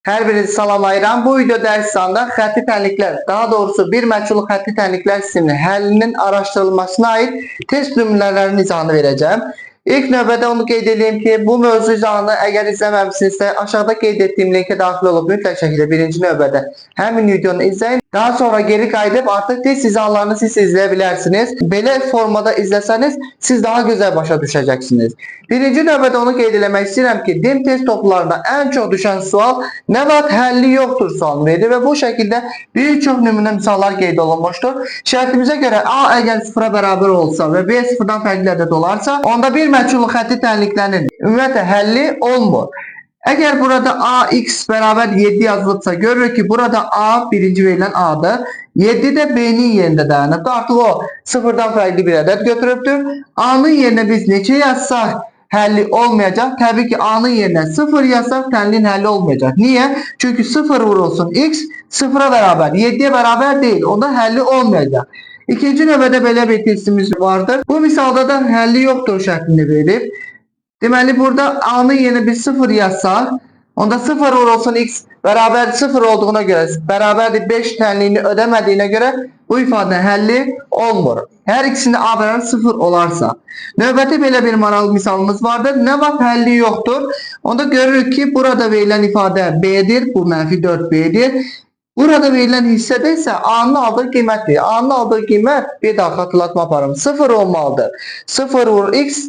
Hər birinizi salamlayıram. Bu video dərsində xətti tənliklər, daha doğrusu bir məchul xətti tənliklər sisteminin həllinin araşdırılmasına aid test nümunələrinin izahını verəcəm. İlk növbədə onu qeyd edeyim ki, bu mövzu izahını əgər izləməmişsinizsə, aşağıda qeyd etdiyim linkə daxil olub mütləq şəkildə birinci növbədə həmin videonu izləyin. Daha sonra geri qayıdıb artıq test izahlarını siz izləyə bilərsiniz. Belə formada izləsəniz, siz daha gözəl başa düşəcəksiniz. Birinci növbədə onu qeyd eləmək istəyirəm ki, DIM test toplarında ən çox düşən sual nə vaxt həlli yoxdur sualını verir və bu şəkildə bir çox nümunə misallar qeyd olunmuşdur. Şərtimizə görə A əgər 0-a bərabər olsa və B 0-dan fərqli ədəd olarsa, onda bir məchul xətti tənliklərinin ümumiyyətlə həlli olmur. Əgər burada A x bərabər 7 yazılıbsa, görürük ki, burada A birinci verilən A'dır. 7 də B'nin yerində dayanıbdır. Artıq o 0-dan fərqli bir ədəd götürübdür. A'nın yerinə biz neçə yazsaq həlli olmayacaq. Təbii ki, A'nın yerinə 0 yazsaq tənliyin həlli olmayacaq. Niyə? Çünki 0 vurulsun x 0-a bərabər, 7-yə bərabər deyil. Onda həlli olmayacaq. İkinci növbədə belə bir testimiz vardır. Bu misalda da həlli yoxdur şəklini verib. Deməli, burada A'nın yerinə biz 0 yazsaq, onda 0 vurulsun x bərabər 0 olduğuna görə, bərabərdir 5 tənliyini ödəmədiyinə görə bu ifadə həlli olmur. Hər ikisində A bərabər 0 olarsa. Növbəti belə bir maraqlı misalımız vardır. Nə vaxt həlli yoxdur? Onda görürük ki, burada verilən ifadə B'dir, bu mənfi 4B'dir. Burada verilən hissədə isə A'nın aldığı qiymətdir. A'nın aldığı qiymət, bir daha xatırlatma aparım, 0 olmalıdır. 0 vur x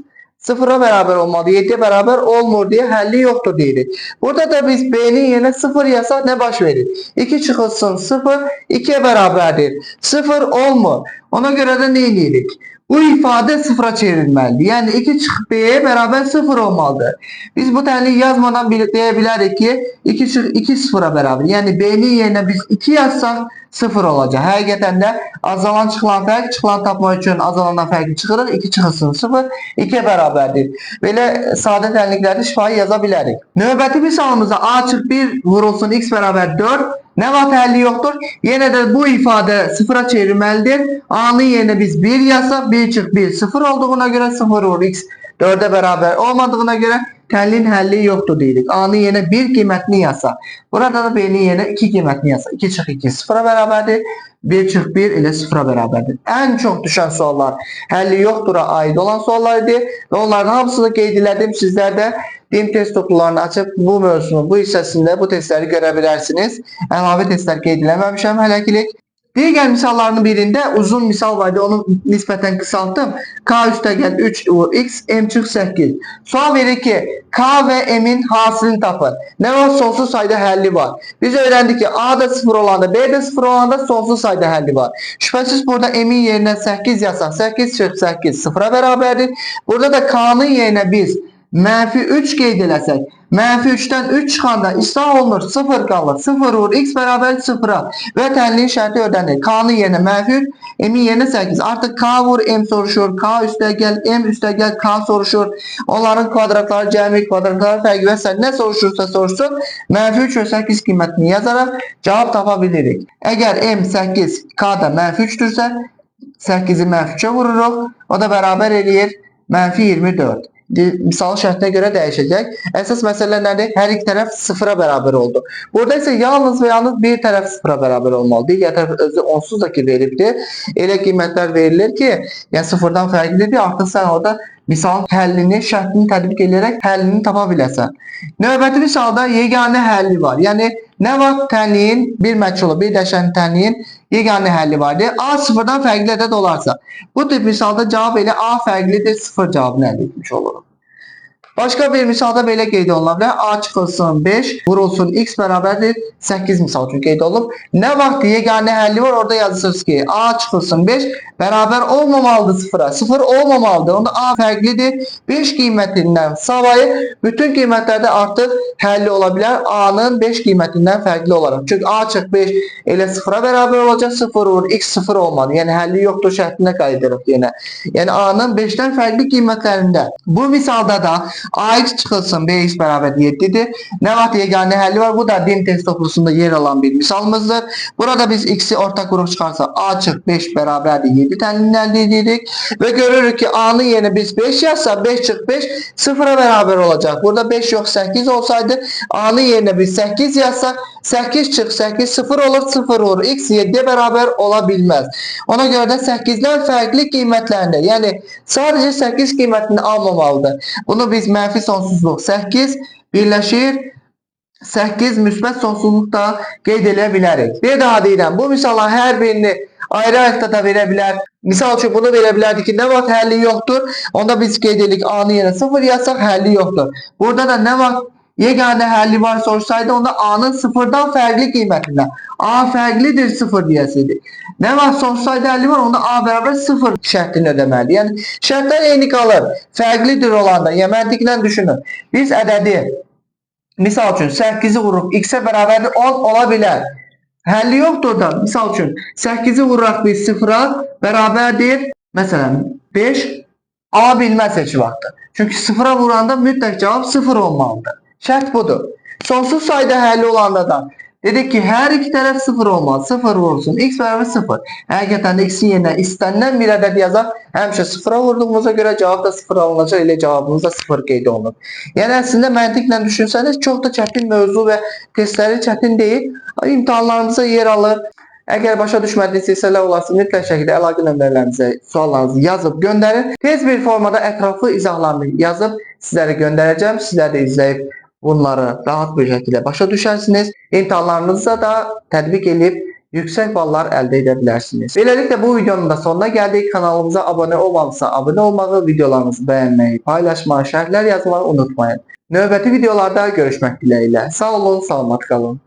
0'a bərabər olmalı, 7'ye bərabər olmur deyə həlli yoxdur deyirik. Burada da biz B'nin yerinə 0 yazsaq nə baş verir? 2 çıxılsın 0, 2'ye bərabərdir. 0 olmur. Ona görə də nə edirik? Bu ifadə 0'a çevrilməlidir. Yəni 2 çıx B'ye bərabər 0 olmalıdır. Biz bu tənliyi yazmadan deyə bilərik ki, 2 çıx 2 0'a bərabər. Yəni B'nin yerinə biz 2 yazsaq 0 olacaq. Həqiqətən də azalan çıxılan fərq, çıxılan tapmaq üçün azalandan fərqi çıxırıq. 2 çıxılsın 0, 2'ye bərabərdir. Belə sadə tənliklərdə şifahi yaza bilərik. Növbəti misalımızda A çıx 1 vurulsun x bərabər 4. Nə vaxt həlli yoxdur? Yenə də bu ifadə 0'a çevrilməlidir. A'nın yerinə biz 1 yazsaq, 1 çıx 1 0 olduğuna görə 0 vur x 4'e bərabər olmadığına görə tənliyin həlli yoxdur deyirik. A'nın yerinə 1 qiymətini yazsaq. Burada da B'nin yerinə 2 qiymətini yazsaq. 2 çıx 2 0'a bərabərdir. 1 çıx 1 ilə 0'a bərabərdir. Ən çox düşən suallar həlli yoxdura aid olan suallar idi və onların hamısını qeyd elədim. Sizlər də DIM test toplularını açıb bu mövzunun bu hissəsində bu testləri görə bilərsiniz. Əlavə testlər qeyd eləməmişəm hələkilik. Digər misallarının birində uzun misal vardı, onu nisbətən qısaltdım. K üstəgəl 3 x m çıx 8. Sual verir ki, K və M'in hasilini tapın. Nə var? Sonsuz sayda həlli var. Biz öyrəndik ki, A da 0 olanda, B də 0 olanda sonsuz sayda həlli var. Şübhəsiz burada M'in yerinə 8 yazsaq, 8 çıx 8 0'a bərabərdir. Burada da K'nın yerinə biz mənfi 3 qeyd eləsək, mənfi 3'dən 3 çıxanda islah olunur, 0 qalır. 0 vur x bərabər 0'a və tənliyin şərti ödənir. K'nın yerinə mənfi 3, M'in yerinə 8. Artıq K vur M soruşur, K üstəgəl M üstəgəl K soruşur. Onların kvadratları, cəmi kvadratları fərqi və s. nə soruşursa soruşsun, mənfi 3 və 8 qiymətini yazaraq cavab tapa bilirik. Əgər M 8, K da mənfi 3'dürsə, 8'i mənfi 3'ə vururuq. O da bərabər eləyir mənfi 24. Misal şərtinə görə dəyişəcək. Əsas məsələ nədir? Hər iki tərəf 0'a bərabər oldu. Burada isə yalnız və yalnız bir tərəf 0'a bərabər olmalı. Digər tərəf özü onsuz da ki verilibdir. Elə qiymətlər verilir ki, yəni 0'dan fərqlidir. Artıq sən orada misalın həllini, şərtini tətbiq edərək həllini tapa biləsən. Növbəti misalda yeganə həlli var. Yəni nə vaxt tənliyin bir məchulu, bir dəyişənin tənliyin yeganə həlli vardır? A 0'dan fərqli ədəd olarsa. Bu tip misalda cavab elə A fərqlidir 0 cavabını əldə etmiş oluruq. Başqa bir misalda belə qeyd oluna bilər. A çıxılsın 5, vurulsun x bərabərdir 8 misal üçün qeyd olunub. Nə vaxt yeganə həlli var? Orada yazırsınız ki, A çıxılsın 5 bərabər olmamalıdır 0'a. 0 olmamalıdır. Onda A fərqlidir. 5 qiymətindən savayı bütün qiymətlərdə artıq həlli ola bilər. A'nın 5 qiymətindən fərqli olaraq. Çünki A çıx 5 elə 0'a bərabər olacaq. 0 vur x 0 olmalı. Yəni həlli yoxdur şərtinə qayıdırıq yenə. Yəni A'nın 5'dən fərqli qiymətlərində. Bu misalda da Ax çıxılsın bx bərabər 7-dir. Nə vaxt yeganə həlli var? Bu da dim test toplusunda yer alan bir misalımızdır. Burada biz x'i ortaq qrup çıxarsa a çıx 5 bərabərdir 7 tənliğini əldə edirik. Və görürük ki a'nın yerinə biz 5 yazsa 5 çıx 5 0'a bərabər olacaq. Burada 5 yox 8 olsaydı a'nın yerinə biz 8 yazsaq 8 çıx 8 0 olur 0 olur. X 7'ye bərabər ola bilməz. Ona görə də 8'dən fərqli qiymətlərində, yəni sadəcə 8 qiymətini almamalıdır. Bunu biz mənfi sonsuzluq 8 birləşir 8 müsbət sonsuzluq da qeyd edə bilərik. Bir daha deyirəm, bu misalların hər birini ayrı-ayrı da verə bilər. Misal üçün bunu verə bilərdik ki, nə vaxt həlli yoxdur? Onda biz qeyd edirik a'nın yerinə 0 yazsaq həlli yoxdur. Burada da nə vaxt yeganə həlli var sorsaydı onda a'nın 0'dan fərqli qiymətindən a fərqlidir 0 deyəsidik. Nə vaxt sorsaydı həlli var onda a bərabər 0 şərtini ödəməlidir. Yəni şərtlər eyni qalır. Fərqlidir olanda, yəni məntiqlə düşünün. Biz ədədi misal üçün 8'i vurup x'e bərabərdir 10 ola bilər. Həlli yoxdur da. Misal üçün 8'i vuraq biz 0'a bərabərdir. Məsələn 5 ala bilməz heç vaxtı. Çünki 0'a vuranda mütləq cavab 0 olmalıdır. Şərt budur. Sonsuz sayda həlli olanda da dedik ki, hər iki tərəf 0 olmalı. 0 vursun. X bərabər 0. Həqiqətən də x'in yerinə istənilən bir ədəd yazaq. Həmişə 0'a vurduğumuza görə cavab da 0 alınacaq. Elə cavabımız da 0 qeyd olunur. Yəni əslində məntiqlə düşünsəniz çox da çətin mövzu və testləri çətin deyil. İmtahanlarımıza yer alır. Əgər başa düşmədiyiniz hissələr olarsa mütləq şəkildə əlaqə nömrələrinizə suallarınızı yazıb göndərin. Tez bir formada ətraflı izahlarını yazıb sizlərə göndərəcəm. Sizlər də izləyib bunları rahat bir şəkildə başa düşərsiniz. İmtahanlarınızda da tətbiq edib yüksək ballar əldə edə bilərsiniz. Beləliklə bu videonun da sonuna gəldik. Kanalımıza abunə olmamışsa abunə olmağı, videolarımızı bəyənməyi, paylaşmağı, şərhlər yazmağı unutmayın. Növbəti videolarda görüşmək diləğilə. Sağ olun, salamat qalın.